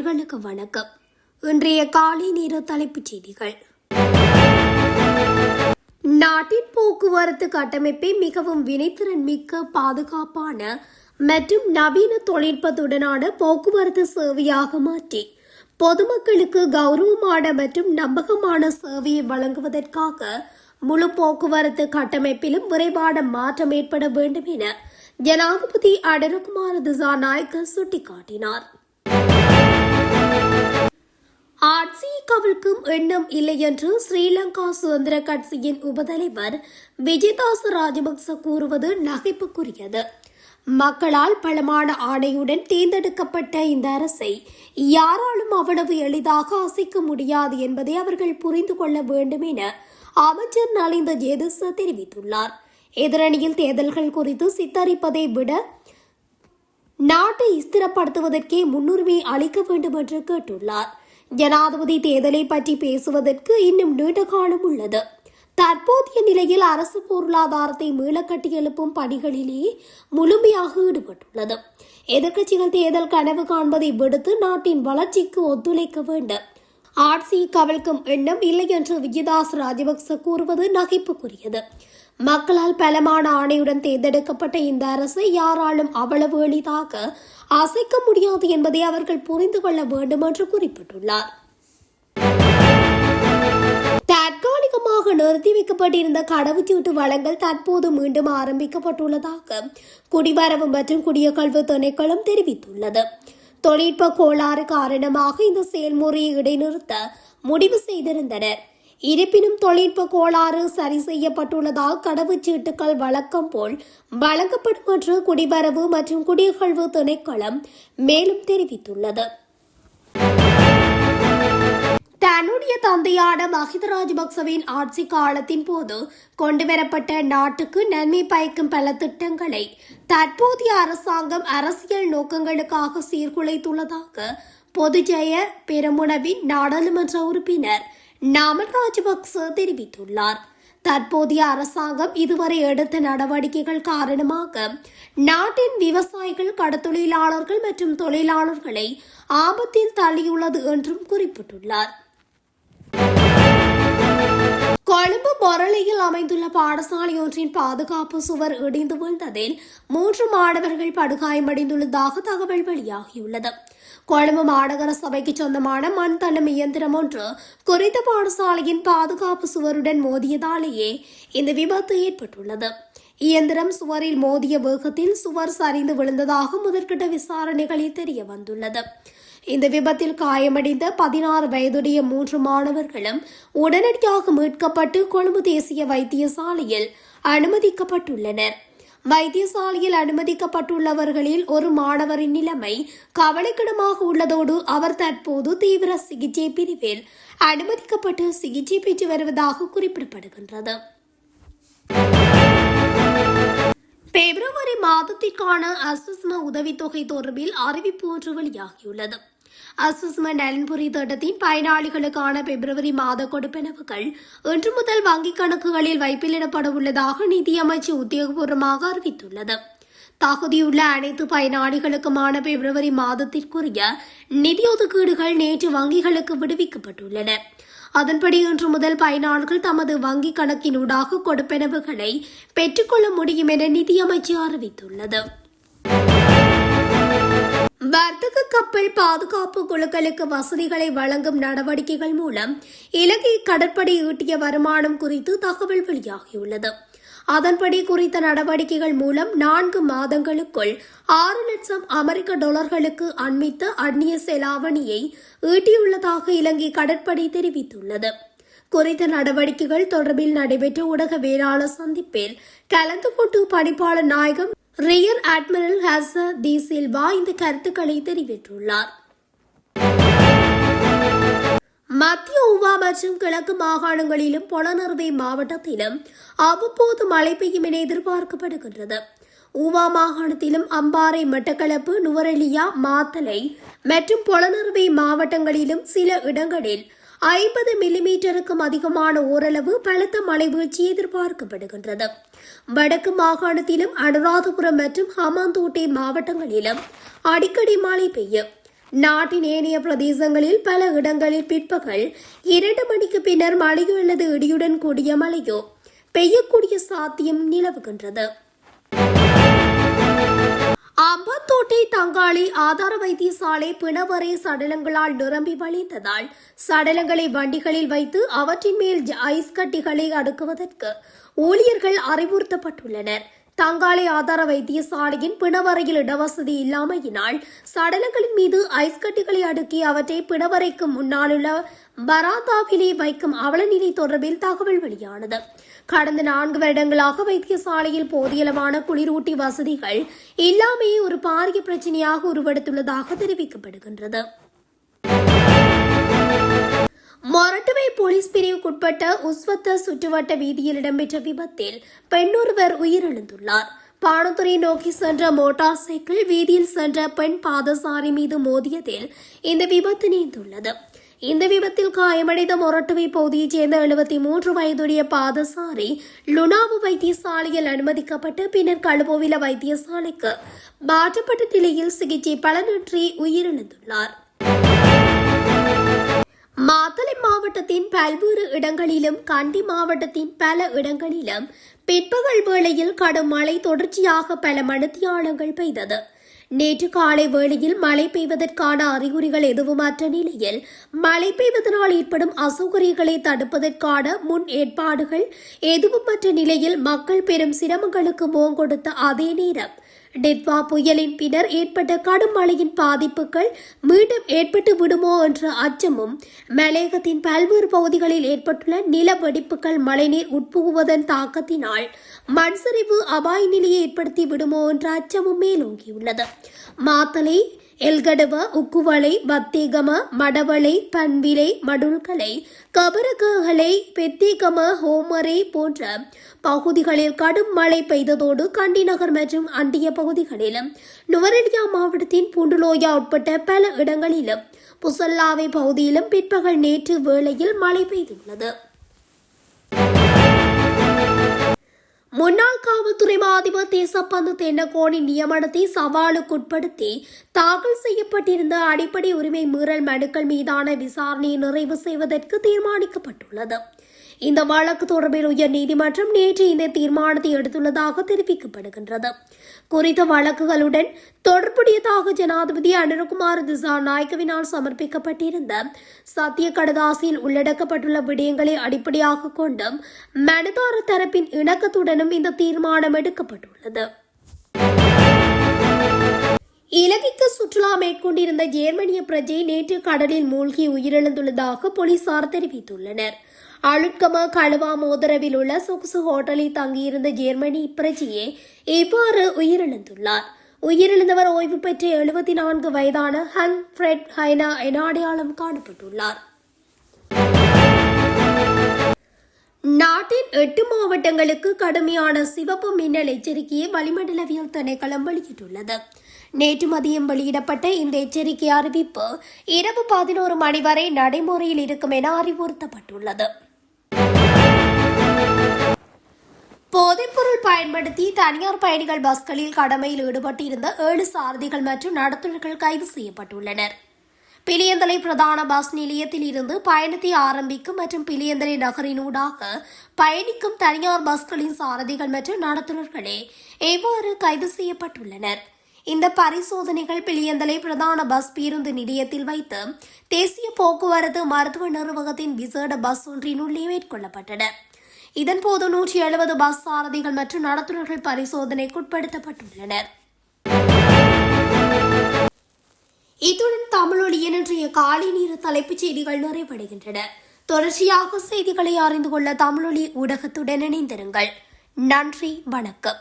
நேயர்களுக்கு வணக்கம். இன்றைய காலை நேர தலைப்புச் செய்திகள். நாட்டின் போக்குவரத்து கட்டமைப்பை மிகவும் வினைத்திறன் மிக்க, பாதுகாப்பான மற்றும் நவீன தொழில்நுட்பத்துடனான போக்குவரத்து சேவையாக மாற்றி பொதுமக்களுக்கு கௌரவமான மற்றும் நம்பகமான சேவையை வழங்குவதற்காக முழு போக்குவரத்து கட்டமைப்பிலும் விரைவான மாற்றம் ஏற்பட வேண்டும் என ஜனாதிபதி அனுரகுமார திசாநாயக்க சுட்டிக்காட்டினார். ஆட்சியை கவிழ்க்கும் எண்ணம் இல்லை என்று ஸ்ரீலங்கா சுதந்திர கட்சியின் உபதலைவர் விஜயதாச ராஜபக்ச கூறுவது நகைப்புக்குரியது. மக்களால் பலமான ஆணையுடன் தேர்ந்தெடுக்கப்பட்ட இந்த அரசை யாராலும் அவ்வளவு எளிதாக அசைக்க முடியாது என்பதை அவர்கள் புரிந்து கொள்ள வேண்டும் என அமைச்சர் நலிந்த ஜேதிச தெரிவித்துள்ளார். எதிரணியில் தேர்தல்கள் குறித்து சித்தரிப்பதை விட நாட்டை ஸ்திரப்படுத்துவதற்கே முன்னுரிமை அளிக்க வேண்டும் என்று கேட்டுள்ளார். ஜனாதிபதி தேர்தலை பற்றி பேசுவதற்கு இன்னும் நீண்ட காலம் உள்ளது. தற்போதைய நிலையில் அரசு பொருளாதாரத்தை மீள கட்டியெழுப்பும் பணிகளிலேயே முழுமையாக ஈடுபட்டுள்ளது. எதிர்க்கட்சிகள் தேர்தல் கனவு காண்பதை விடுத்து நாட்டின் வளர்ச்சிக்கு ஒத்துழைக்க வேண்டும். ஆட்சியை கவிழ்க்கும் எண்ணம் இல்லை என்று விஜயதாஸ் ராஜபக்ச கூறுவது நகைப்புக்குரியது. மக்களால் பலமான ஆணையுடன் தேர்ந்தெடுக்கப்பட்ட இந்த அரசை யாராலும் அவ்வளவு எளிதாக அசைக்க முடியாது என்பதை அவர்கள் புரிந்து கொள்ள வேண்டும் என்று குறிப்பிட்டுள்ளார். தற்காலிகமாக நிறுத்தி வைக்கப்பட்டிருந்த கடவுச்சீட்டு வழங்கல் தற்போது மீண்டும் ஆரம்பிக்கப்பட்டுள்ளதாக குடிவரவு மற்றும் குடியகல்வு திணைக்களம் தெரிவித்துள்ளது. தொழில்நுட்ப கோளாறு காரணமாக இந்த செயல்முறையை இடைநிறுத்த முடிவு செய்திருந்தனர். இருப்பினும் தொழில்நுட்ப கோளாறு சரி செய்யப்பட்டுள்ளதால் கடவுச்சீட்டுகள் வழக்கம் போல் வழங்கப்படும் என்று குடிவரவு மற்றும் குடியகழ்வு திணைக்களம் மேலும் தெரிவித்துள்ளது. தன்னுடைய தந்தையான மஹிந்த ராஜபக்சவின் ஆட்சி காலத்தின் போது கொண்டுவரப்பட்ட நாட்டுக்கு நன்மை பயக்கும் பல திட்டங்களை தற்போதைய அரசாங்கம் அரசியல் நோக்கங்களுக்காக சீர்குலைத்துள்ளதாக பொதுஜய பெரமுனவின் நாடாளுமன்ற உறுப்பினர் நாமல் ராஜபக்ச தெரிவித்துள்ளார். தற்போதைய அரசாங்கம் இதுவரை எடுத்த நடவடிக்கைகள் காரணமாக நாட்டின் விவசாயிகள், கடற்தொழிலாளர்கள் மற்றும் தொழிலாளர்களை ஆபத்தில் தள்ளியுள்ளது என்றும் குறிப்பிட்டுள்ளார். கொழும்பு பொரளையில் அமைந்துள்ள பாடசாலை ஒன்றின் பாதுகாப்பு சுவர் இடிந்து விழுந்ததில் 3 மாணவர்கள் படுகாயமடைந்துள்ளதாக தகவல் வெளியாகியுள்ளது. கொழும்பு மாநகர சபைக்கு சொந்தமான மண் தள்ளும் இயந்திரம் ஒன்று குறித்த பாடசாலையின் பாதுகாப்பு சுவருடன் மோதியதாலேயே இந்த விபத்து ஏற்பட்டுள்ளது. இயந்திரம் சுவரில் மோதிய வேகத்தில் சுவர் சரிந்து விழுந்ததாக முதற்கட்ட விசாரணைகளில் தெரிய வந்துள்ளது. இந்த விபத்தில் காயமடைந்த 16 வயதுடைய 3 மாணவர்களும் உடனடியாக மீட்கப்பட்டு கொழும்பு தேசிய வைத்தியசாலையில் அனுமதிக்கப்பட்டுள்ளனர். வைத்தியசாலையில் அனுமதிக்கப்பட்டுள்ளவர்களில் ஒரு மாணவரின் நிலைமை கவலைக்கிடமாக உள்ளதோடு அவர் தற்போது தீவிர சிகிச்சை பிரிவில் அனுமதிக்கப்பட்டு சிகிச்சை பெற்று வருவதாக குறிப்பிடப்படுகின்றது. பிப்ரவரி மாதத்திற்கான அஸ்வஸ்ம உதவித்தொகை தொடர்பில் அறிவிப்பு ஒன்று வெளியாகியுள்ளது. அஸ்வஸ்ம நலன்புரி திட்டத்தின் பயனாளிகளுக்கான பிப்ரவரி மாத கொடுப்பனவுகள் இன்று முதல் வங்கிக் கணக்குகளில் வைப்பிலிடப்பட உள்ளதாக நிதியமைச்சு உத்தியோகபூர்வமாக அறிவித்துள்ளது. தகுதியுள்ள அனைத்து பயனாளிகளுக்குமான பிப்ரவரி மாதத்திற்குரிய நிதி ஒதுக்கீடுகள் நேற்று வங்கிகளுக்கு விடுவிக்கப்பட்டுள்ளன. அதன்படி இன்று முதல் பயனாளர்கள் தமது வங்கிக் கணக்கினூடாக கொடுப்பனவுகளை பெற்றுக்கொள்ள முடியும் என நிதியமைச்சு அறிவித்துள்ளது. வர்த்தக கப்பல் பாதுகாப்பு குழுக்களுக்கு வசதிகளை வழங்கும் நடவடிக்கைகள் மூலம் இலங்கை கடற்படை ஈட்டிய வருமானம் குறித்து தகவல் வெளியாகியுள்ளது. அதன்படி குறித்த நடவடிக்கைகள் மூலம் 4 மாதங்களுக்குள் 6 லட்சம் அமெரிக்க டாலர்களுக்கு அண்மித்த அந்நிய செலாவணியை ஈட்டியுள்ளதாக இலங்கை கடற்படை தெரிவித்துள்ளது. குறித்த நடவடிக்கைகள் தொடர்பில் நடைபெற்ற ஊடகவியலாளர் சந்திப்பில் கலந்து கொண்டு பணிப்பாளர் நாயகம் ரியர் அட்மிரல் ஹச தி சில்வா இந்த கருத்துக்களை தெரிவித்துள்ளார். மத்திய ஊவா மற்றும் கிழக்கு மாகாணங்களிலும் பொலனறுவை மாவட்டத்திலும் அவ்வப்போது மழை பெய்யும் என எதிர்பார்க்கப்படுகின்றது. ஊவா மாகாணத்திலும் அம்பாறை, மட்டக்களப்பு, நுவரெலியா, மாத்தளை மற்றும் பொலனறுவை மாவட்டங்களிலும் சில இடங்களில் 50 மில்லிமீட்டருக்கும் அதிகமான ஓரளவு பலத்த மழை வீழ்ச்சி எதிர்பார்க்கப்படுகின்றது. வடக்கு மாகாணத்திலும் அனுராதபுரம் மற்றும் ஹமாந்தோட்டை மாவட்டங்களிலும் அடிக்கடி மழை பெய்யும். நாட்டின் ஏனைய பிரதேசங்களில் பல இடங்களில் பிற்பகல் 2 மணிக்கு பின்னர் மழையோ அல்லது இடியுடன் கூடிய மழையோ பெய்யக்கூடிய சாத்தியம் நிலவுகின்றது. அம்பத்தோட்டை தங்காளி ஆதார வைத்தியசாலை பிணவரை சடலங்களால் நிரம்பி வழிந்ததால் சடலங்களை வண்டிகளில் வைத்து அவற்றின் மேல் ஐஸ் கட்டிகளை அடுக்குவதற்கு ஊழியர்கள் அறிவுறுத்தப்பட்டுள்ளனர். தங்காளி ஆதார வைத்தியசாலையின் பிணவரையில் இடவசதி இல்லாமையினால் சடலங்களின் மீது ஐஸ் கட்டிகளை அடுக்கி அவற்றை பிணவரைக்கு முன்னாலுள்ள பராந்தாவிலே வைக்கும் அவலநிலை தொடர்பில் தகவல் வெளியானது. கடந்த 4 வருடங்களாக வைத்தியசாலையில் போதியளவான குளிரூட்டி வசதிகள் இல்லாமையே ஒரு பாரிய பிரச்சினையாக உருவெடுத்துள்ளதாக தெரிவிக்கப்படுகின்றது. மொரட்டுவை போலீஸ் பிரிவுக்குட்பட்ட உஸ்வத்த சுற்றுவட்ட வீதியில் இடம்பெற்ற விபத்தில் பெண்ணொருவர் உயிரிழந்துள்ளார். பானத்துறை நோக்கி சென்ற மோட்டார் சைக்கிள் வீதியில் சென்ற பெண் பாதசாரி மீது மோதியதில் இந்த விபத்து நேர்ந்துள்ளது. இந்த விபத்தில் காயமடைந்த மொரட்டுவை பகுதியைச் சேர்ந்த 73 வயதுடைய பாதசாரி லுனாவு வைத்தியசாலையில் அனுமதிக்கப்பட்டு பின்னர் கழுபோவில வைத்தியசாலைக்கு மாற்றப்பட்ட நிலையில் சிகிச்சை பலனின்றி உயிரிழந்துள்ளார். மாத்தளை மாவட்டத்தின் பல்வேறு இடங்களிலும் கண்டி மாவட்டத்தின் பல இடங்களிலும் பிற்பகல் வேளையில் கடும் மழை தொடர்ச்சியாக பல மணித்தியாலங்கள் பெய்தது. நேற்று காலை வேளையில் மழை பெய்வதற்கான அறிகுறிகள் எதுவுமற்ற நிலையில் மழை பெய்வதனால் ஏற்படும் அசௌகரியங்களை தடுப்பதற்கான முன் ஏற்பாடுகள் எதுவுமற்ற நிலையில் மக்கள் பெரும் சிரமங்களுக்கு முகம் கொடுத்த அதே நேரம் டிட்வா புயலின் பின்னர் ஏற்பட்ட கடும் மழையின் பாதிப்புகள் மீண்டும் ஏற்பட்டு விடுமோ என்ற அச்சமும் மலையகத்தின் பல்வேறு பகுதிகளில் ஏற்பட்டுள்ள நில வெடிப்புகள் மழைநீர் உட்புகுவதன் தாக்கத்தினால் மண் சரிவு அபாய நிலையை ஏற்படுத்தி விடுமோ என்ற அச்சமும் மேலோங்கியுள்ளது. மாத்தளை, எல்கடவ, உக்குவளை, பத்தேகம, மடவளை, பண்பிலை, மடுல்கலை, கபரகலை, பெத்தேகம, ஹோமரை போன்ற பகுதிகளில் கடும் மழை பெய்ததோடு கண்டி நகர் மற்றும் அண்டிய பகுதிகளிலும் நுவரெலியா மாவட்டத்தின் பூண்டுலோயா உட்பட்ட பல இடங்களிலும் புசல்லாவை பகுதியிலும் பிற்பகல் நேற்று வேளையில் மழை பெய்துள்ளது. முன்னாள் காவல்துறை அதிபர் தேசப்பந்து தென்னகோனின் நியமனத்தை சவாலுக்குட்படுத்தி தாக்கல் செய்யப்பட்டிருந்த அடிப்படை உரிமை மீறல் மனுக்கள் மீதான விசாரணையை நிறைவு செய்வதற்கு தீர்மானிக்கப்பட்டுள்ளது. இந்த வழக்கு தொடர்பில் உயர்நீதிமன்றம் நேற்று இந்த தீர்மானத்தை எடுத்துள்ளதாக தெரிவிக்கப்படுகின்றது. குறித்த வழக்குகளுடன் தொடர்புடையதாக ஜனாதிபதி அனுரகுமார் திசாநாயக்கவினால் சமர்ப்பிக்கப்பட்டிருந்த சத்திய கடதாசியில் உள்ளடக்கப்பட்டுள்ள விடயங்களை அடிப்படையாக கொண்டும் மனுதாரர் தரப்பின் இணக்கத்துடனும் இந்த தீர்மானம் எடுக்கப்பட்டுள்ளது. இலங்கைக்கு சுற்றுலா மேற்கொண்டிருந்த ஜேர்மனிய பிரஜை நேற்று கடலில் மூழ்கி உயிரிழந்துள்ளதாக போலீசார் தெரிவித்துள்ளனர். அழுட்கம களுவா மோதரவில் உள்ள சொகுசு ஹோட்டலில் தங்கியிருந்த ஜெர்மனி பிரஜையே இவ்வாறு உயிரிழந்துள்ளார். உயிரிழந்தவர் ஓய்வு பெற்ற 74 வயதான ஹன் ஃபிரெட் ஹைனா என அடையாளம் காணப்பட்டுள்ளார். நாட்டின் 8 மாவட்டங்களுக்கு கடுமையான சிவப்பு மின்னல் எச்சரிக்கையை வளிமண்டலவியல் திணைக்களம் வெளியிட்டுள்ளது. நேற்று மதியம் வெளியிடப்பட்ட இந்த எச்சரிக்கை அறிவிப்பு இரவு 11 மணி வரை நடைமுறையில் இருக்கும் என அறிவுறுத்தப்பட்டுள்ளது. போதைப்பொருள் பயன்படுத்தி தனியார் பயணிகள் பஸ்களில் கடமையில் ஈடுபட்டிருந்த 7 சாரதிகள் மற்றும் நடத்துனர்கள் கைது செய்யப்பட்டுள்ளனர். பிலியந்தலை பிரதான பஸ் நிலையத்தில் இருந்து பயணத்தை ஆரம்பிக்கும் மற்றும் பிலியந்தலை நகரினூடாக பயணிக்கும் தனியார் பஸ்களின் சாரதிகள் மற்றும் நடத்துனர்களே எவ்வாறு கைது செய்யப்பட்டுள்ளனர். இந்த பரிசோதனைகள் பிலியந்தலை பிரதான பஸ் பேருந்து நிலையத்தில் வைத்து தேசிய போக்குவரத்து மருத்துவ நிர்வாகத்தின் விசேட பஸ் ஒன்றினுள்ளே மேற்கொள்ளப்பட்டன. இதன்போது 170 பஸ் சாரதிகள் மற்றும் நடத்துனர்கள் பரிசோதனைக்குட்படுத்தப்பட்டுள்ளனர். இத்துடன் தமிழொலியின் இன்றைய காலை நேர தலைப்புச் செய்திகள் நிறைவடைகின்றன. தொடர்ச்சியாக செய்திகளை அறிந்து கொள்ள தமிழொலி ஊடகத்துடன் இணைந்திருங்கள். நன்றி, வணக்கம்.